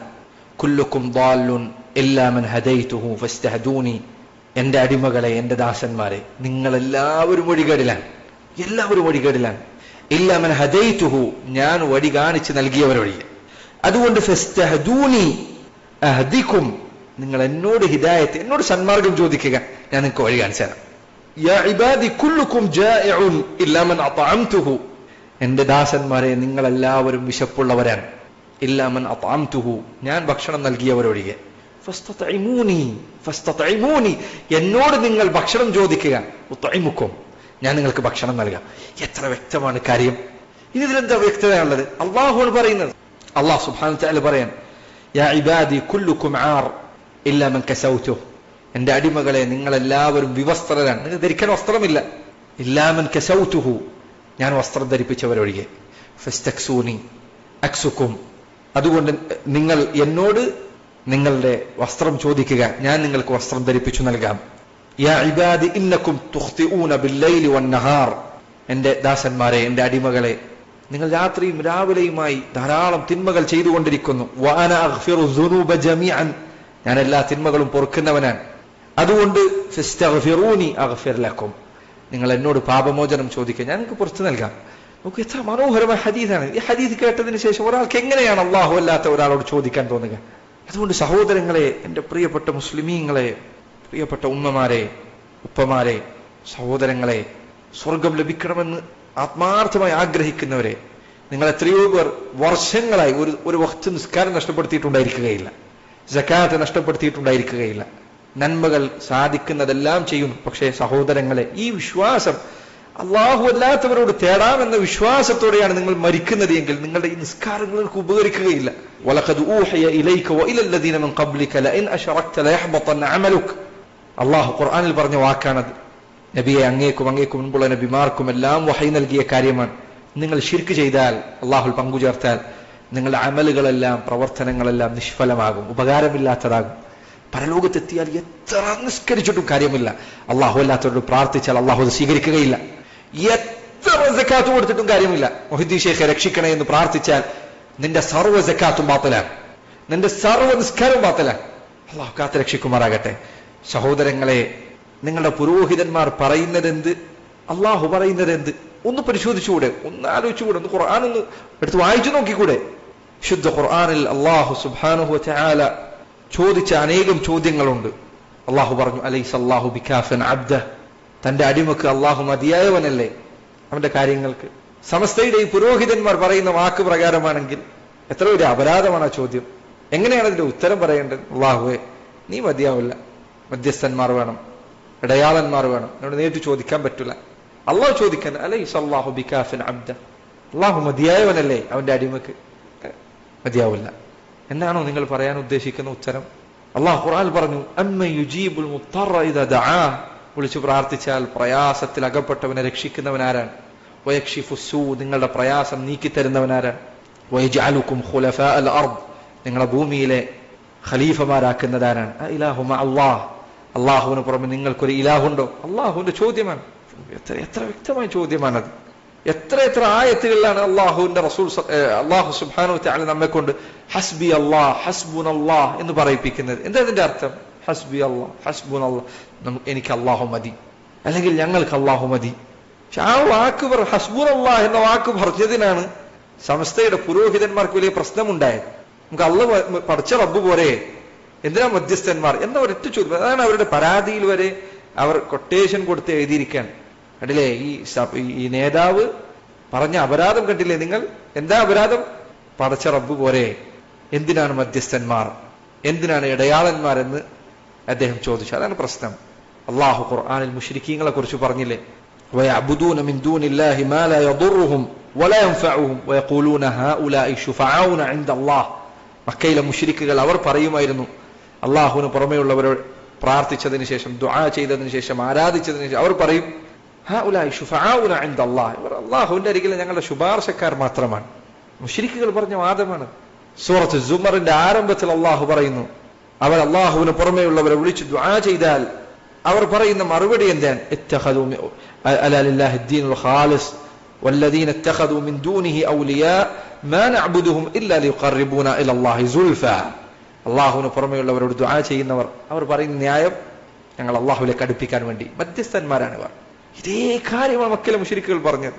കുല്ലുക്കും ضالٌ ഇല്ലാ മൻ ഹദൈതുഹു ഫസ്തഹദൂനി എന്റെ അടിമകളെ, എന്റെ ദാസന്മാരെ, നിങ്ങളെല്ലാവരും വഴികേടിലാണ്, എല്ലാവരും വഴികേടിലാണ്. ഇല്ലാ മൻ ഹദൈതുഹു, ഞാൻ വഴി കാണിച്ച് നൽകിയവരൊഴികെ. അതുകൊണ്ട് ഫസ്തഹദൂനി അഹ്ദികും, നിങ്ങൾ എന്നോട് ഹിദായത്ത്, എന്നോട് സന്മാർഗം ചോദിക്കുക, ഞാൻ നിങ്ങൾക്ക് വഴി കാണിച്ചു തരാം. യാ ഇബാദി കുല്ലുക്കും ജാഇഉൻ ഇല്ലാ മൻ അത്അംതുഹു, എന്റെ ദാസന്മാരെ നിങ്ങളെല്ലാവരും വിശപ്പുള്ളവരാണ്. ഇല്ലാ മൻ അത്അംതുഹു, ഞാൻ ഭക്ഷണം നൽകിയവരൊഴികെ. ഫസ്തതഇമൂനി ഫസ്തതഇമൂനി, എന്നോട് നിങ്ങൾ ഭക്ഷണം ചോദിക്കുക. ഉത്ഇമുക്കും, ഞാൻ നിങ്ങൾക്ക് ഭക്ഷണം നൽകാം. എത്ര വ്യക്തമാണ് കാര്യം. ഇനി ഇതിലെന്താ വ്യക്തതയുള്ളത്? അള്ളാഹുവാണ് പറയുന്നത്. അള്ളാഹു സുബ്ഹാനഹു വ തആല പറയാൻ, യാ ഇബാദി കുല്ലുക്കും ആർ ഇല്ലാ മൻ കസൗതു, എന്റെ അടിമകളെ നിങ്ങളെല്ലാവരും വിവസ്ത്രരാണ്, നിങ്ങൾ ധരിക്കാൻ വസ്ത്രമില്ല. ഇല്ലാ മൻ കസൗതുഹു, ഞാൻ വസ്ത്രം ധരിപ്പിച്ചവരൊഴികെ. ഫസ്തക്സൂനി അക്സുക്കും, അതുകൊണ്ട് നിങ്ങൾ എന്നോട് നിങ്ങളുടെ വസ്ത്രം ചോദിക്കുക, ഞാൻ നിങ്ങൾക്ക് വസ്ത്രം ധരിപ്പിച്ചു നൽകാം. യാ ഇബാദി ഇന്നക്കും തുഖ്തിഊന ബില്ലൈലി വന്നഹാർ, എന്റെ ദാസന്മാരെ, എന്റെ അടിമകളെ, നിങ്ങൾ രാത്രിയും രാവിലെയുമായി ധാരാളം തിന്മകൾ ചെയ്തുകൊണ്ടിരിക്കുന്നു. വഅന അഗ്ഫിറു ദുനൂബ ജമീഅൻ, ഞാൻ എല്ലാ തിന്മകളും പൊറുക്കുന്നവനാണ്. അതുകൊണ്ട് ഫസ്തഗ്ഫിറൂനി അഗ്ഫിർ ലക്കും, നിങ്ങൾ എന്നോട് പാപമോചനം ചോദിക്കുക, ഞാൻ നിങ്ങൾക്ക് പുറത്തു നൽകാം. നമുക്ക് എത്ര മനോഹരമായ ഹദീസാണ്. ഈ ഹദീസ് കേട്ടതിന് ശേഷം ഒരാൾക്ക് എങ്ങനെയാണ് അള്ളാഹു അല്ലാത്ത ഒരാളോട് ചോദിക്കാൻ തോന്നുക? അതുകൊണ്ട് സഹോദരങ്ങളെ, എന്റെ പ്രിയപ്പെട്ട മുസ്ലിമീങ്ങളെ, പ്രിയപ്പെട്ട ഉമ്മമാരെ, ഉപ്പമാരെ, സഹോദരങ്ങളെ, സ്വർഗം ലഭിക്കണമെന്ന് ആത്മാർത്ഥമായി ആഗ്രഹിക്കുന്നവരെ, നിങ്ങൾ എത്രയോ പേർ വർഷങ്ങളായി ഒരു വഖ്ത് നിസ്കാരം നഷ്ടപ്പെടുത്തിയിട്ടുണ്ടായിരിക്കുകയില്ല, സകാത്ത് നഷ്ടപ്പെടുത്തിയിട്ടുണ്ടായിരിക്കുകയില്ല, നന്മകൾ സാധിക്കുന്നതെല്ലാം ചെയ്യുന്നു. പക്ഷേ സഹോദരങ്ങളെ, ഈ വിശ്വാസം അള്ളാഹു അല്ലാത്തവരോട് തേടാമെന്ന വിശ്വാസത്തോടെയാണ് നിങ്ങൾ മരിക്കുന്നത് എങ്കിൽ നിങ്ങളുടെ ഈ നിസ്കാരങ്ങൾക്ക് ഉപകരിക്കുകയില്ല. വലഖദ് ഊഹിയ ഇലൈക വഇല അല്ലദീന മിൻ ഖബ്ലിക ലഇൻ അശ്റക്ത ലയഹ്ബതന്ന അമലുക, അള്ളാഹു ഖുർആനിൽ പറഞ്ഞ വാക്കാണത്. നബിയെ, അങ്ങേക്കും മുൻപുള്ള നബിമാർക്കും എല്ലാം വഹയി നൽകിയ കാര്യമാണ്. നിങ്ങൾ ശിർക്ക് ചെയ്താൽ, അള്ളാഹുൽ പങ്കുചേർത്താൽ, നിങ്ങളുടെ അമലുകളെല്ലാം, പ്രവർത്തനങ്ങളെല്ലാം നിഷ്ഫലമാകും, ഉപകാരമില്ലാത്തതാകും. പരലോകത്തെത്തിയാൽ എത്ര നിസ്കരിച്ചിട്ടും കാര്യമില്ല. അള്ളാഹു അല്ലാത്തവരോട് പ്രാർത്ഥിച്ചാൽ അള്ളാഹു അത് സ്വീകരിക്കുകയില്ല. എത്ര സക്കാത്ത് കൊടുത്തിട്ടും കാര്യമില്ല. മുഹീദ്ദീൻ ശൈഖെ രക്ഷിക്കണേ എന്ന് പ്രാർത്ഥിച്ചാൽ നിന്റെ സർവ്വ സക്കാത്തും ബാത്തിലാണ്, നിന്റെ സർവ്വ നിസ്കാരവും ബാത്തിലാണ്. അള്ളാഹു കാത്ത് രക്ഷിക്കുമാറാകട്ടെ. സഹോദരങ്ങളെ, നിങ്ങളുടെ പുരോഹിതന്മാർ പറയുന്നതെന്ത്, അള്ളാഹു പറയുന്നതെന്ത്, ഒന്ന് പരിശോധിച്ചുകൂടെ? ഒന്ന് ആലോചിച്ചുകൂടെ? ഒന്ന് ഖുർആൻ ഒന്ന് എടുത്ത് വായിച്ചു നോക്കിക്കൂടെ? ശുദ്ധ ഖുർആനിൽ അള്ളാഹു സുബ്ഹാനഹു വ തആല ചോദിച്ച അനേകം ചോദ്യങ്ങളുണ്ട്. അള്ളാഹു പറഞ്ഞു, അലൈസ അല്ലാഹു ബികാഫിൻ അബ്ദഹ്, തന്റെ അടിമക്ക് അള്ളാഹു മതിയായവനല്ലേ അവന്റെ കാര്യങ്ങൾക്ക്? സമസ്തയുടെ ഈ പുരോഹിതന്മാർ പറയുന്ന വാക്ക് പ്രകാരമാണെങ്കിൽ എത്ര ഒരു അപരാധമാണ് ആ ചോദ്യം. എങ്ങനെയാണ് അതിന്റെ ഉത്തരം പറയേണ്ടത്? അള്ളാഹുവേ, നീ മതിയാവില്ല, മധ്യസ്ഥന്മാർ വേണം, ഇടയാളന്മാർ വേണം, എന്നോട് നേരിട്ട് ചോദിക്കാൻ പറ്റില്ല. അള്ളാഹു ചോദിക്കാൻ, അലൈസ അല്ലാഹു ബികാഫിൻ അബ്ദഹ്, അള്ളാഹു മതിയായവനല്ലേ അവന്റെ അടിമക്ക്? മതിയാവില്ല എന്നാണോ നിങ്ങൾ പറയാൻ ഉദ്ദേശിക്കുന്ന ഉത്തരം? അള്ളാഹു ഖുർആനിൽ പറഞ്ഞു, അമ്മൻ യുജീബുൽ മുത്തറ ഇദാ ദഅാ, വിളിച്ചു പ്രാർത്ഥിച്ചാൽ പ്രയാസത്തിൽ അകപ്പെട്ടവനെ രക്ഷിക്കുന്നവനാരാണ്? വയക്ഷിഫു സൂ, നിങ്ങളുടെ പ്രയാസം നീക്കിത്തരുന്നവനാരാണ്? വയജ്അലുകും ഖുലഫാഅൽ അർദ്, നിങ്ങളുടെ ഭൂമിയിലെ ഖലീഫമാരാക്കുന്നതാരാണ്? ഇലാഹു മഅല്ലാഹ്, അള്ളാഹുവിന് പുറമെ നിങ്ങൾക്കൊരു ഇലാഹുണ്ടോ? അള്ളാഹുവിന്റെ ചോദ്യമാണ്. എത്ര വ്യക്തമായ ചോദ്യമാണത്. എത്ര ആയത്തുകളിലാണ് അള്ളാഹുവിന്റെ റസൂൽ അള്ളാഹു സുബ്ഹാനഹു വ തആല നമ്മെ കൊണ്ട് ഹസ്ബി അല്ലാഹ്, ഹസ്ബുനല്ലാഹ് എന്ന് പറയിപ്പിക്കുന്നത്. എന്താ ഇതിന്റെ അർത്ഥം? ഹസ്ബി അല്ലാഹ്, ഹസ്ബുനല്ലാഹ്, എനിക്ക് അള്ളാഹു മതി, അല്ലെങ്കിൽ ഞങ്ങൾക്ക് അള്ളാഹു മതി. പക്ഷെ ആ വാക്ക് ഹസ്ബുനല്ലാഹ് എന്ന വാക്ക് പറഞ്ഞതിനാണ് സമസ്തയുടെ പുരോഹിതന്മാർക്ക് വലിയ പ്രശ്നമുണ്ടായത്. നമുക്ക് അള്ളാഹ് പഠിച്ച റബ്ബ് പോരെ, എന്തിനാ മധ്യസ്ഥന്മാർ എന്ന ഒരൊറ്റ ചോദ്യം. അതാണ് അവരുടെ പരാതിയിൽ വരെ അവർ കൊട്ടേഷൻ കൊടുത്ത് എഴുതിയിരിക്കാൻ. കണ്ടില്ലേ, ഈ നേതാവ് പറഞ്ഞ അപരാധം കണ്ടില്ലേ നിങ്ങൾ? എന്താ അപരാധം? പടച്ച റബ്ബ് പോരെ, എന്തിനാണ് മധ്യസ്ഥന്മാർ, എന്തിനാണ് ഇടയാളന്മാർ എന്ന് അദ്ദേഹം ചോദിച്ചു. അതാണ് പ്രശ്നം. അള്ളാഹു ഖുർആനിൽ മുശ്രിക്കീങ്ങളെ കുറിച്ച് പറഞ്ഞില്ലേ, വയഅബ്ദൂന മിൻ ദൂനില്ലാഹി മാ ലാ യദുർറുഹും വലാ യൻഫഉഹും വയഖൂലൂന ഹൗലാഇ ശുഫആഉന ഇൻദല്ലാഹ്. മക്കയിലെ മുശ്രിക്കുകൾ അവർ പറയുമായിരുന്നു, അള്ളാഹുവിന് പുറമെയുള്ളവരോട് പ്രാർത്ഥിച്ചതിന് ശേഷം, ദുആ ചെയ്തതിന് ശേഷം, ആരാധിച്ചതിന് ശേഷം അവർ പറയും, ഹൗലാഇ ശുഫആഉന ഇൻദല്ലാഹ്, ഇവർ അള്ളാഹുവിന്റെ അരികിൽ ഞങ്ങളുടെ ശുപാർശക്കാർ മാത്രമാണ്. മുശ്രിക്കുകൾ പറഞ്ഞ വാദമാണ്. സൂറത്ത് സുമറിന്റെ ആരംഭത്തിൽ അള്ളാഹു പറയുന്നു, അവർ അള്ളാഹുവിന് പുറമെയുള്ളവരെ വിളിച്ച് ദുആ ചെയ്താൽ അവർ പറയുന്ന മറുപടി എന്താണ്? ഇത്തഖദൂ അലാ ലില്ലാഹി അദ്ദീനുൽ ഖാലിസ് വല്ലദീന ഇത്തഖദൂ മിൻ ദൂനിഹി ഔലിയാ മാ നഅ്ബുദുഹും ഇല്ലാ ലിയുഖർരിബൂനാ ഇലല്ലാഹി സുൽഫാ. അള്ളാഹുവിന് പുറമെയുള്ളവരോട് ദുആ ചെയ്യുന്നവർ അവർ പറയുന്ന ന്യായം, ഞങ്ങൾ അള്ളാഹുവിലേക്ക് അടുപ്പിക്കാൻ വേണ്ടി മധ്യസ്ഥന്മാരാണ് ഇവർ. ഇതേ കാര്യമാണ് മക്കയിലെ മുശ്രിക്കുകൾ പറഞ്ഞത്.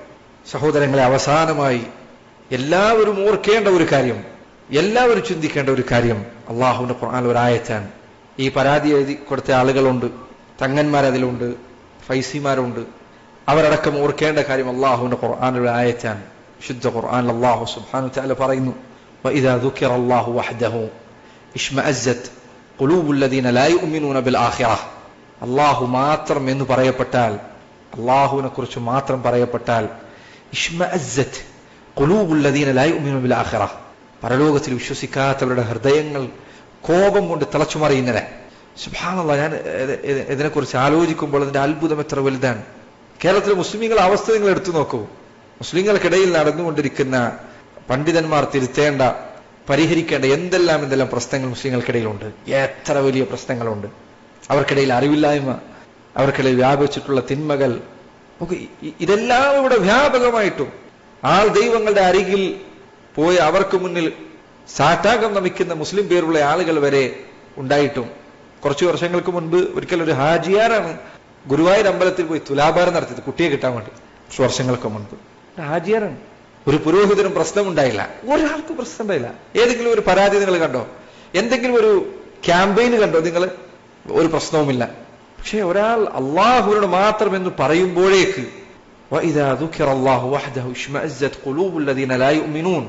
സഹോദരങ്ങളെ, അവസാനമായി എല്ലാവരും ഓർക്കേണ്ട ഒരു കാര്യം, എല്ലാവരും ചിന്തിക്കേണ്ട ഒരു കാര്യം, അള്ളാഹുവിന്റെ ഖുർആൻ ഒരു ആയത്താണ്. ഈ പരാതി എഴുതി കൊടുത്ത ആളുകളുണ്ട്, തങ്ങന്മാരതിലുണ്ട്, ഫൈസിമാരുണ്ട്. അവരടക്കം ഓർക്കേണ്ട കാര്യം അള്ളാഹുവിന്റെ ഖുർആൻ ഒരു ആയത്താണ്. വിശുദ്ധ ഖുർആൻ അള്ളാഹു സുബ്ഹാനഹു വ തആല പറയുന്നു, വഇദാ ദുകിറ അല്ലാഹു വഹ്ദഹു ഇശ്മഅസ്സത് ഖുലൂബുൽ ലദീന ലാ യുഅ്മിനൂന ബിൽ ആഖിറഹ്. അള്ളാഹു മാത്രം എന്ന് പറയപ്പെട്ടാൽ, അള്ളാഹുവിനെ കുറിച്ച് മാത്രം പറയപ്പെട്ടാൽ, ഇശ്മഅസ്സത് ഖുലൂബുൽ ലദീന ലാ യുഅ്മിനൂന ബിൽ ആഖിറഹ്, പരലോകത്തിൽ വിശ്വസിക്കാത്തവരുടെ ഹൃദയങ്ങൾ കോപം കൊണ്ട് തിളച്ചുമറിയുന്നവരെ. സുബ്ഹാനല്ലാഹ്, ഞാൻ ഇതിനെക്കുറിച്ച് ആലോചിക്കുമ്പോൾ അതിന്റെ അത്ഭുതം എത്ര വലുതാണ്. കേരളത്തിലെ മുസ്ലിമീങ്ങളുടെ അവസ്ഥ നിങ്ങൾ എടുത്തു നോക്കൂ. മുസ്ലിങ്ങൾക്കിടയിൽ നടന്നുകൊണ്ടിരിക്കുന്ന പണ്ഡിതന്മാർ തിരുത്തേണ്ട, പരിഹരിക്കേണ്ട എന്തെല്ലാം പ്രശ്നങ്ങൾ മുസ്ലിങ്ങൾക്കിടയിലുണ്ട്. എത്ര വലിയ പ്രശ്നങ്ങളുണ്ട്. അവർക്കിടയിൽ അറിവില്ലായ്മ, അവർക്കിടയിൽ വ്യാപിച്ചിട്ടുള്ള തിന്മകൾ, ഇതെല്ലാം ഇവിടെ വ്യാപകമായിട്ടും ആൾ ദൈവങ്ങളുടെ അരികിൽ പോയി അവർക്ക് മുന്നിൽ സാഷ്ടാംഗം നമിക്കുന്ന മുസ്ലിം പേരുള്ള ആളുകൾ വരെ ഉണ്ടായിട്ടും. കുറച്ചു വർഷങ്ങൾക്ക് മുൻപ് ഒരിക്കൽ ഒരു ഹാജിയാരാണ് ഗുരുവായൂർ അമ്പലത്തിൽ പോയി തുലാഭാരം നടത്തിയത്, കുട്ടിയെ കിട്ടാൻ വേണ്ടി. കുറച്ച് വർഷങ്ങൾക്ക് മുൻപ് ഹാജിയാരാണ്. ഒരു പുരോഹിതനും പ്രശ്നമുണ്ടായില്ല, ഒരാൾക്കും പ്രശ്നം ഉണ്ടായില്ല. ഏതെങ്കിലും ഒരു പരാതി നിങ്ങൾ കണ്ടോ? എന്തെങ്കിലും ഒരു ക്യാമ്പയിന് കണ്ടോ നിങ്ങൾ? ഒരു പ്രശ്നവുമില്ല. പക്ഷെ ഒരാൾ അള്ളാഹുവിനോട് മാത്രം എന്ന് പറയുമ്പോഴേക്ക് വഇദാ ദുകിറ അല്ലാഹു വഹ്ദഹു ഇശ്മഅസ്സത് ഖുലൂബുൽ ലദീന ലാ യുഅ്മിനൂൻ.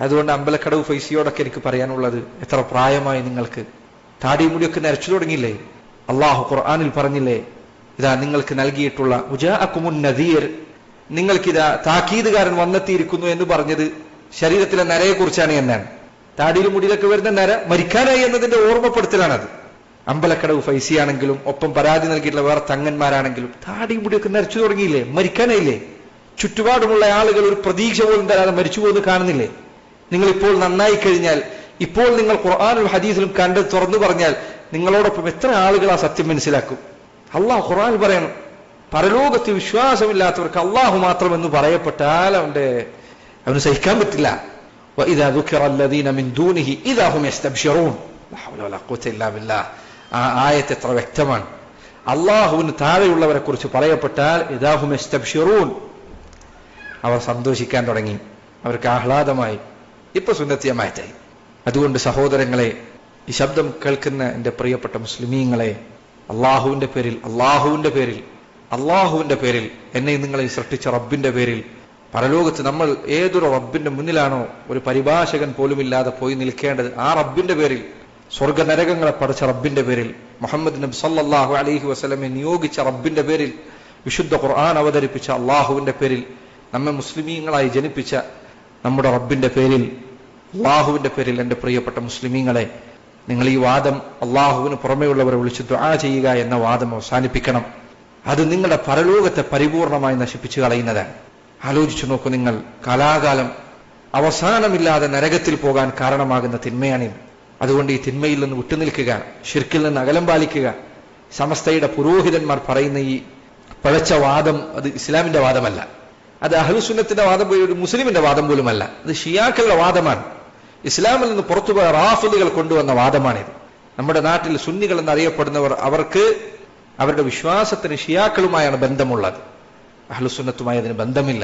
അതുകൊണ്ട് അമ്പലക്കടവ് ഫൈസിയോടൊക്കെ എനിക്ക് പറയാനുള്ളത്, എത്ര പ്രായമായി നിങ്ങൾക്ക്? താടി മുടിയൊക്കെ നരച്ചു തുടങ്ങിയില്ലേ? അള്ളാഹു ഖുർആനിൽ പറഞ്ഞില്ലേ, ഇതാ നിങ്ങൾക്ക് നൽകിയിട്ടുള്ള ഉജാഅകുമുൻ നദീർ, നിങ്ങൾക്കിതാ താക്കീതുകാരൻ വന്നെത്തിയിരിക്കുന്നു എന്ന് പറഞ്ഞത് ശരീരത്തിലെ നരയെ കുറിച്ചാണ് എന്നാണ്. താടിയിലും മുടിയിലൊക്കെ വരുന്ന നര മരിക്കാനായി എന്നതിന്റെ ഓർമ്മപ്പെടുത്തലാണത്. അമ്പലക്കടവ് ഫൈസിയാണെങ്കിലും ഒപ്പം പരാതി നൽകിയിട്ടുള്ള വേറെ തങ്ങന്മാരാണെങ്കിലും താടി മുടിയൊക്കെ നരച്ചു തുടങ്ങിയില്ലേ? മരിക്കാനായില്ലേ? ചുറ്റുപാടുമുള്ള ആളുകൾ ഒരു പ്രതീക്ഷ പോലും തരാതെ മരിച്ചു പോകുന്നത് കാണുന്നില്ലേ? നിങ്ങൾ ഇപ്പോൾ നന്നായി കഴിഞ്ഞാൽ, ഇപ്പോൾ നിങ്ങൾ ഖുർആനിലും ഹദീസിലും കണ്ട് തുറന്നു പറഞ്ഞാൽ നിങ്ങളോടൊപ്പം എത്ര ആളുകൾ ആ സത്യം മനസ്സിലാക്കും? അള്ളാഹു ഖുർആനിൽ പറയണം, പരലോകത്ത് വിശ്വാസമില്ലാത്തവർക്ക് അള്ളാഹു മാത്രം എന്ന് പറയപ്പെട്ടാൽ അവന് സഹിക്കാൻ പറ്റില്ല. വഇദാ ദുകിറ അല്ലദീന മിൻ ദൂനിഹി ഇദാ ഹും യസ്തബ്ശിറൂൻ. ലാ ഹൗല വലാ ഖുവത ഇല്ലാ ബില്ലാഹ്. ആ ആയത്ത് എത്ര വ്യക്തമാണ്. അള്ളാഹുവിന് താഴെയുള്ളവരെ കുറിച്ച് പറയപ്പെട്ടാൽ ഇദാ ഹും യസ്തബ്ശിറൂൻ, അവർ സന്തോഷിക്കാൻ തുടങ്ങി, അവർക്ക് ആഹ്ലാദമായി. ഇപ്പൊ സുന്നത്തിയമായിട്ടായി. അതുകൊണ്ട് സഹോദരങ്ങളെ, ഈ ശബ്ദം കേൾക്കുന്ന എന്റെ പ്രിയപ്പെട്ട മുസ്ലിമീങ്ങളെ, അള്ളാഹുവിന്റെ പേരിൽ എന്നെ നിങ്ങളെ സൃഷ്ടിച്ച റബ്ബിന്റെ പേരിൽ, പരലോകത്ത് നമ്മൾ ഏതൊരു റബ്ബിന്റെ മുന്നിലാണോ ഒരു പരിഭാഷകൻ പോലുമില്ലാതെ പോയി നിൽക്കേണ്ടത്, ആ റബ്ബിന്റെ പേരിൽ, സ്വർഗ നരകങ്ങളെ പഠിച്ച റബ്ബിന്റെ പേരിൽ, മുഹമ്മദ് നബി സല്ലല്ലാഹു അലൈഹി വസല്ലമയെ നിയോഗിച്ച റബ്ബിന്റെ പേരിൽ, വിശുദ്ധ ഖുർആൻ അവതരിപ്പിച്ച അള്ളാഹുവിന്റെ പേരിൽ, നമ്മെ മുസ്ലിമീങ്ങളായി ജനിപ്പിച്ച നമ്മുടെ റബ്ബിന്റെ പേരിൽ, അള്ളാഹുവിന്റെ പേരിൽ എന്റെ പ്രിയപ്പെട്ട മുസ്ലിമീങ്ങളെ, നിങ്ങൾ ഈ വാദം അള്ളാഹുവിന് പുറമെയുള്ളവരെ വിളിച്ച് ദുആ ചെയ്യുക എന്ന വാദം അവസാനിപ്പിക്കണം. അത് നിങ്ങളുടെ പരലോകത്തെ പരിപൂർണമായി നശിപ്പിച്ചു കളയുന്നതാണ്. ആലോചിച്ചു നോക്കൂ നിങ്ങൾ, കാലാകാലം അവസാനമില്ലാതെ നരകത്തിൽ പോകാൻ കാരണമാകുന്ന തിന്മയാണിത്. അതുകൊണ്ട് ഈ തിന്മയിൽ നിന്ന് വിട്ടുനിൽക്കുക, ശിർക്കിൽ നിന്ന് അകലം പാലിക്കുക. സമസ്തയുടെ പുരോഹിതന്മാർ പറയുന്ന ഈ പഴച്ച വാദം അത് ഇസ്ലാമിന്റെ വാദമല്ല, അത് അഹ്ലുസുന്നത്തിന്റെ വാദം പോയി ഒരു മുസ്ലിമിന്റെ വാദം പോലുമല്ല, അത് ഷിയാക്കളുടെ വാദമാണ്. ഇസ്ലാമിൽ നിന്ന് പുറത്തുപോയ റാഫിദുകൾ കൊണ്ടുവന്ന വാദമാണിത്. നമ്മുടെ നാട്ടിൽ സുന്നികൾ എന്നറിയപ്പെടുന്നവർ, അവർക്ക് അവരുടെ വിശ്വാസത്തിന് ഷിയാക്കളുമായാണ് ബന്ധമുള്ളത്, അഹ്ലുസുന്നത്തുമായി അതിന് ബന്ധമില്ല.